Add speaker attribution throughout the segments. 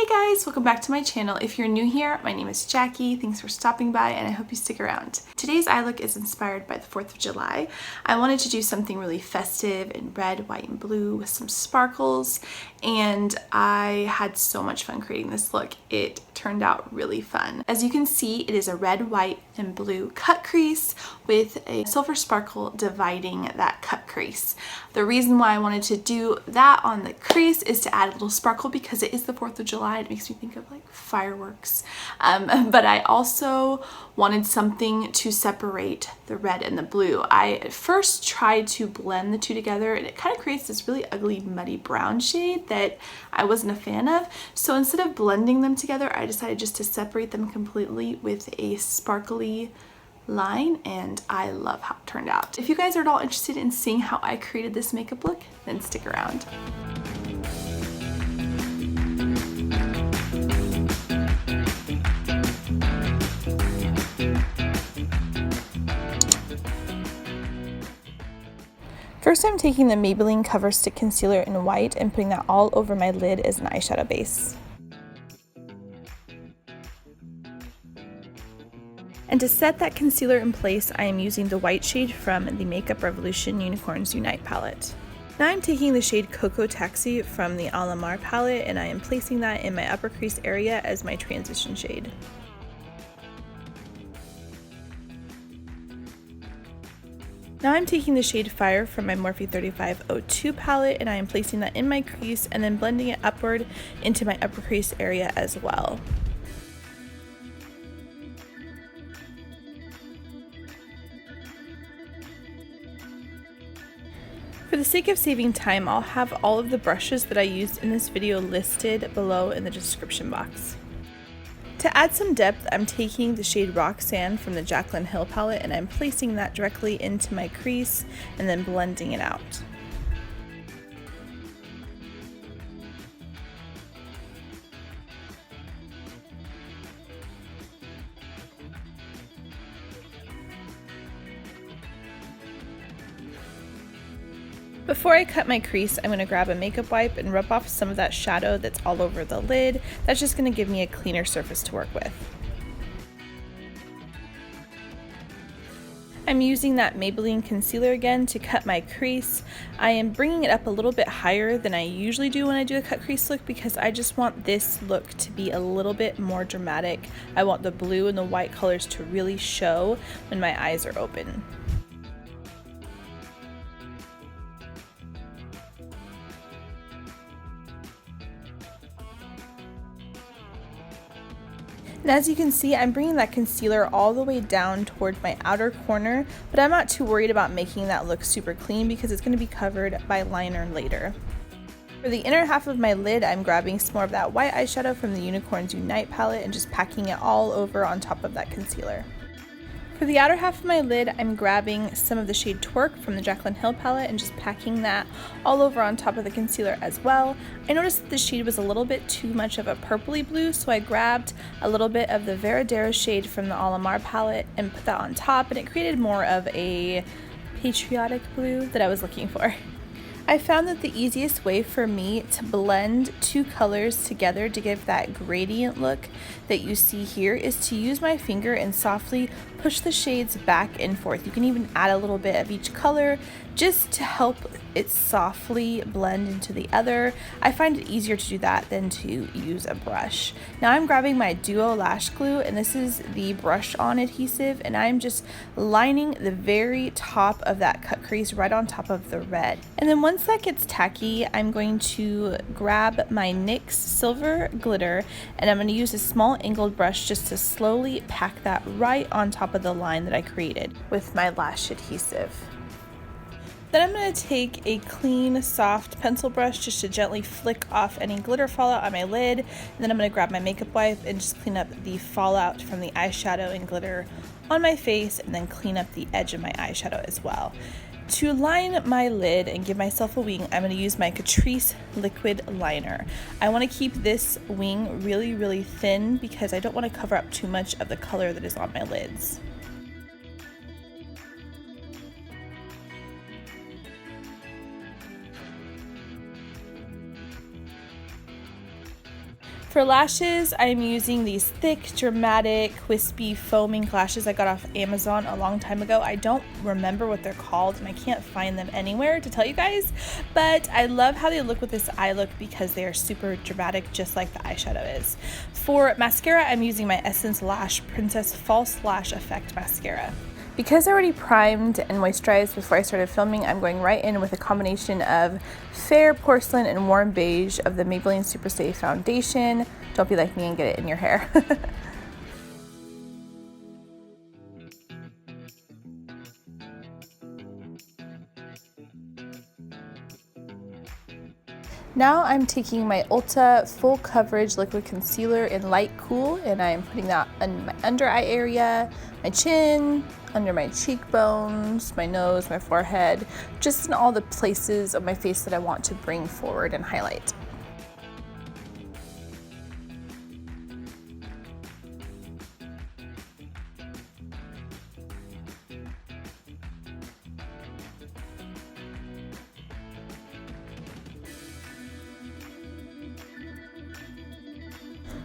Speaker 1: guys, welcome back to my channel. If you're new here, my name is Jackie. Thanks for stopping by and I hope you stick around. Today's eye look is inspired by the 4th of July. I wanted to do something really festive in red, white, and blue with some sparkles, and I had so much fun creating this look. It turned out really fun. As you can see, it is a red, white, and blue cut crease with a silver sparkle dividing that cut crease. The reason why I wanted to do that on the crease is to add a little sparkle because it is the 4th of July. It makes me think of like fireworks. But I also wanted something to separate the red and the blue. I at first tried to blend the two together and it kind of creates this really ugly muddy brown shade that I wasn't a fan of. So instead of blending them together, I decided just to separate them completely with a sparkly line, and I love how it turned out. If you guys are at all interested in seeing how I created this makeup look, then stick around. First, I'm taking the Maybelline Cover Stick Concealer in white and putting that all over my lid as an eyeshadow base. And to set that concealer in place, I am using the white shade from the Makeup Revolution Unicorns Unite palette. Now I'm taking the shade Cocoa Taxi from the Alamar palette and I am placing that in my upper crease area as my transition shade. Now I'm taking the shade Fire from my Morphe 3502 palette and I am placing that in my crease and then blending it upward into my upper crease area as well. For the sake of saving time, I'll have all of the brushes that I used in this video listed below in the description box. To add some depth, I'm taking the shade Roxanne from the Jaclyn Hill palette and I'm placing that directly into my crease and then blending it out. Before I cut my crease, I'm going to grab a makeup wipe and rub off some of that shadow that's all over the lid. That's just going to give me a cleaner surface to work with. I'm using that Maybelline concealer again to cut my crease. I am bringing it up a little bit higher than I usually do when I do a cut crease look because I just want this look to be a little bit more dramatic. I want the blue and the white colors to really show when my eyes are open. And as you can see, I'm bringing that concealer all the way down towards my outer corner, but I'm not too worried about making that look super clean because it's going to be covered by liner later. For the inner half of my lid, I'm grabbing some more of that white eyeshadow from the Unicorns Unite palette and just packing it all over on top of that concealer. For the outer half of my lid, I'm grabbing some of the shade Twerk from the Jaclyn Hill palette and just packing that all over on top of the concealer as well. I noticed that the shade was a little bit too much of a purpley blue, so I grabbed a little bit of the Veradero shade from the Alamar palette and put that on top, and it created more of a patriotic blue that I was looking for. I found that the easiest way for me to blend two colors together to give that gradient look that you see here is to use my finger and softly push the shades back and forth. You can even add a little bit of each color just to help it softly blend into the other. I find it easier to do that than to use a brush. Now I'm grabbing my Duo Lash Glue, and this is the brush on adhesive, and I'm just lining the very top of that cut crease right on top of the red. And then once that gets tacky, I'm going to grab my NYX Silver Glitter and I'm going to use a small angled brush just to slowly pack that right on top of the line that I created with my lash adhesive. Then I'm going to take a clean, soft pencil brush just to gently flick off any glitter fallout on my lid. And then I'm going to grab my makeup wipe and just clean up the fallout from the eyeshadow and glitter on my face, and then clean up the edge of my eyeshadow as well. To line my lid and give myself a wing, I'm going to use my Catrice liquid liner. I want to keep this wing really, really thin because I don't want to cover up too much of the color that is on my lids. For lashes, I'm using these thick, dramatic, wispy, foaming lashes I got off Amazon a long time ago. I don't remember what they're called and I can't find them anywhere to tell you guys, but I love how they look with this eye look because they are super dramatic, just like the eyeshadow is. For mascara, I'm using my Essence Lash Princess False Lash Effect Mascara. Because I already primed and moisturized before I started filming, I'm going right in with a combination of Fair, Porcelain, and Warm Beige of the Maybelline Superstay foundation. Don't be like me and get it in your hair. Now I'm taking my Ulta Full Coverage Liquid Concealer in Light Cool, and I'm putting that on my under eye area, my chin, under my cheekbones, my nose, my forehead, just in all the places of my face that I want to bring forward and highlight.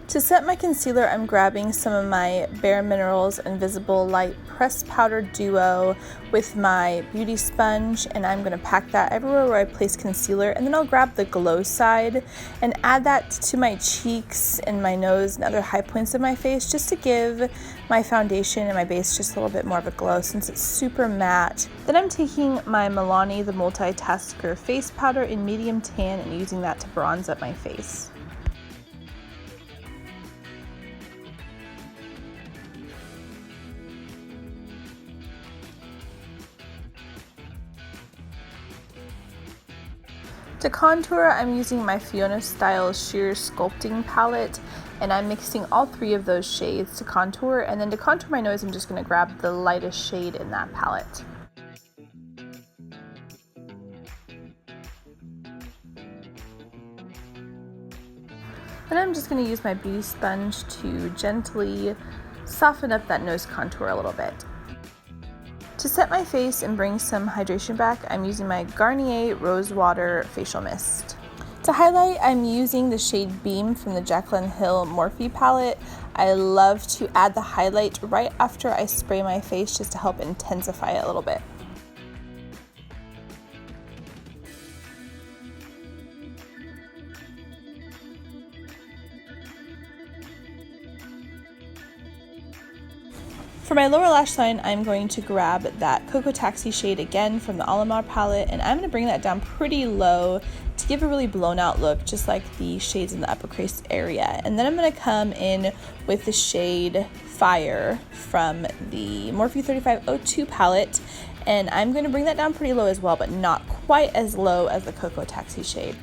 Speaker 1: To set my concealer, I'm grabbing some of my Bare Minerals Invisible Light Pressed Powder Duo with my beauty sponge, and I'm going to pack that everywhere where I place concealer, and then I'll grab the glow side and add that to my cheeks and my nose and other high points of my face, just to give my foundation and my base just a little bit more of a glow since it's super matte. Then I'm taking my Milano the Multitasker face powder in medium tan and using that to bronze up my face. To contour, I'm using my Fiona Stiles Sheer Sculpting palette, and I'm mixing all three of those shades to contour, and then to contour my nose, I'm just going to grab the lightest shade in that palette. Then I'm just going to use my beauty sponge to gently soften up that nose contour a little bit. To set my face and bring some hydration back, I'm using my Garnier Rose Water Facial Mist. To highlight, I'm using the shade Beam from the Jaclyn Hill Morphe palette. I love to add the highlight right after I spray my face just to help intensify it a little bit. For my lower lash line, I'm going to grab that Cocoa Taxi shade again from the Alamar palette, and I'm going to bring that down pretty low to give a really blown out look, just like the shades in the upper crease area. And then I'm going to come in with the shade Fire from the Morphe 3502 palette, and I'm going to bring that down pretty low as well, but not quite as low as the Cocoa Taxi shade.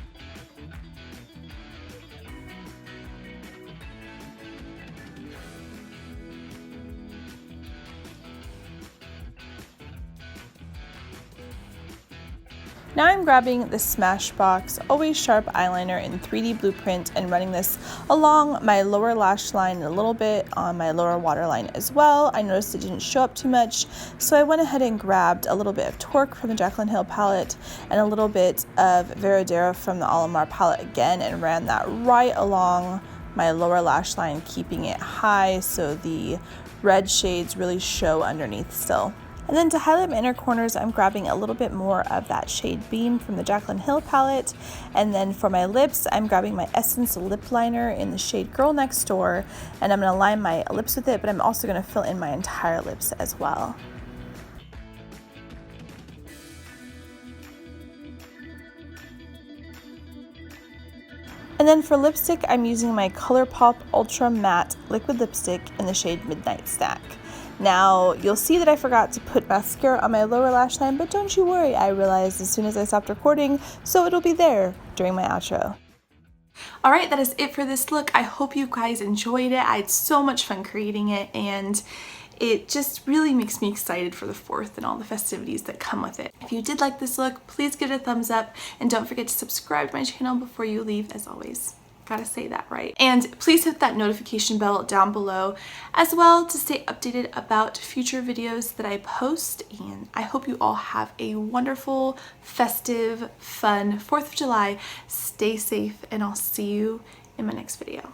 Speaker 1: Now I'm grabbing the Smashbox Always Sharp Eyeliner in 3D Blueprint and running this along my lower lash line and a little bit on my lower waterline as well. I noticed it didn't show up too much, so I went ahead and grabbed a little bit of Torque from the Jaclyn Hill palette and a little bit of Veradera from the Alamar palette again and ran that right along my lower lash line, keeping it high so the red shades really show underneath still. And then to highlight my inner corners, I'm grabbing a little bit more of that shade Beam from the Jaclyn Hill palette. And then for my lips, I'm grabbing my Essence Lip Liner in the shade Girl Next Door. And I'm going to line my lips with it, but I'm also going to fill in my entire lips as well. And then for lipstick, I'm using my ColourPop Ultra Matte Liquid Lipstick in the shade Midnight Snack. Now, you'll see that I forgot to put mascara on my lower lash line, but don't you worry, I realized as soon as I stopped recording, so it'll be there during my outro. Alright, that is it for this look. I hope you guys enjoyed it. I had so much fun creating it, and it just really makes me excited for the 4th and all the festivities that come with it. If you did like this look, please give it a thumbs up, and don't forget to subscribe to my channel before you leave, as always. Gotta say that right. And please hit that notification bell down below as well to stay updated about future videos that I post. And I hope you all have a wonderful, festive, fun 4th of July. Stay safe, and I'll see you in my next video.